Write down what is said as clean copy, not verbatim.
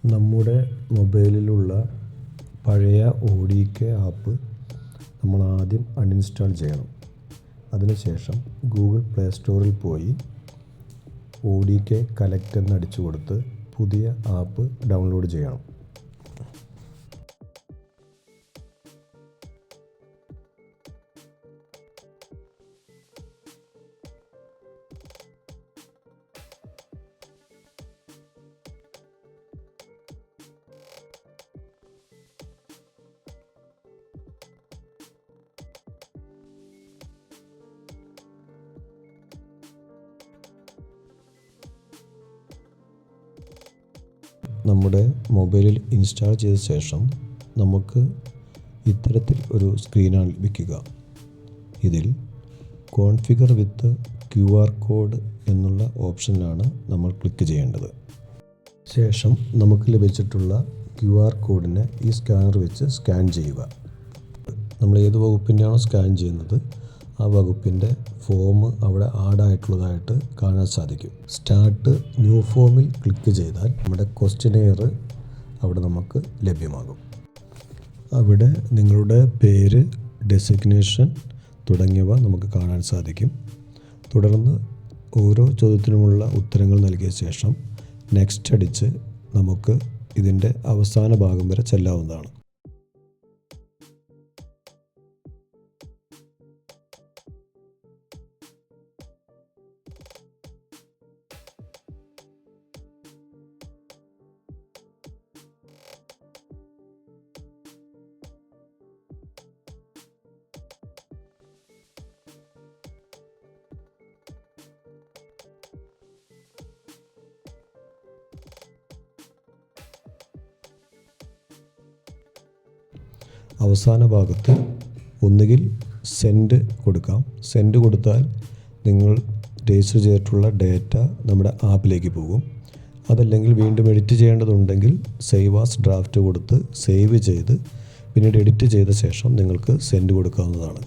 നമ്മുടെ മൊബൈലിലുള്ള പഴയ ODK app നമ്മൾ ആദ്യം അൺഇൻസ്റ്റാൾ ചെയ്യണം. അതിനുശേഷം ഗൂഗിൾ പ്ലേ സ്റ്റോറിൽ പോയി ODK Collect എന്ന് അടിച്ചു കൊടുത്ത് പുതിയ ആപ്പ് ഡൗൺലോഡ് ചെയ്യണം. നമ്മുടെ മൊബൈലിൽ ഇൻസ്റ്റാൾ ചെയ്ത ശേഷം നമുക്ക് ഇത്തരത്തിൽ ഒരു സ്ക്രീനാണ് ലഭിക്കുക. ഇതിൽ കോൺഫിഗർ വിത്ത് QR കോഡ് എന്നുള്ള ഓപ്ഷനിലാണ് നമ്മൾ ക്ലിക്ക് ചെയ്യേണ്ടത്. ശേഷം നമുക്ക് ലഭിച്ചിട്ടുള്ള QR കോഡിനെ ഈ സ്കാനർ വെച്ച് സ്കാൻ ചെയ്യുക. നമ്മൾ ഏത് വകുപ്പിൻ്റെയാണോ സ്കാൻ ചെയ്യുന്നത് ആ വകുപ്പിൻ്റെ ഫോം അവിടെ ആഡായിട്ടുള്ളതായിട്ട് കാണാൻ സാധിക്കും. സ്റ്റാർട്ട് ന്യൂ ഫോമിൽ ക്ലിക്ക് ചെയ്താൽ നമ്മുടെ ക്വസ്റ്റ്യനെയർ അവിടെ നമുക്ക് ലഭ്യമാകും. അവിടെ നിങ്ങളുടെ പേര്, ഡെസിഗ്നേഷൻ തുടങ്ങിയവ നമുക്ക് കാണാൻ സാധിക്കും. തുടർന്ന് ഓരോ ചോദ്യത്തിനുമുള്ള ഉത്തരങ്ങൾ നൽകിയ ശേഷം നെക്സ്റ്റ് അടിച്ച് നമുക്ക് ഇതിൻ്റെ അവസാന ഭാഗം വരെ ചെല്ലാവുന്നതാണ്. അവസാന ഭാഗത്ത് ഒന്നുകിൽ സെൻഡ് കൊടുക്കാം. സെൻഡ് കൊടുത്താൽ നിങ്ങൾ രജിസ്റ്റർ ചെയ്തിട്ടുള്ള ഡേറ്റ നമ്മുടെ ആപ്പിലേക്ക് പോകും. അതല്ലെങ്കിൽ വീണ്ടും എഡിറ്റ് ചെയ്യേണ്ടതുണ്ടെങ്കിൽ സേവ് ആസ് ഡ്രാഫ്റ്റ് കൊടുത്ത് സേവ് ചെയ്ത് പിന്നീട് എഡിറ്റ് ചെയ്ത ശേഷം നിങ്ങൾക്ക് സെൻഡ് കൊടുക്കാവുന്നതാണ്.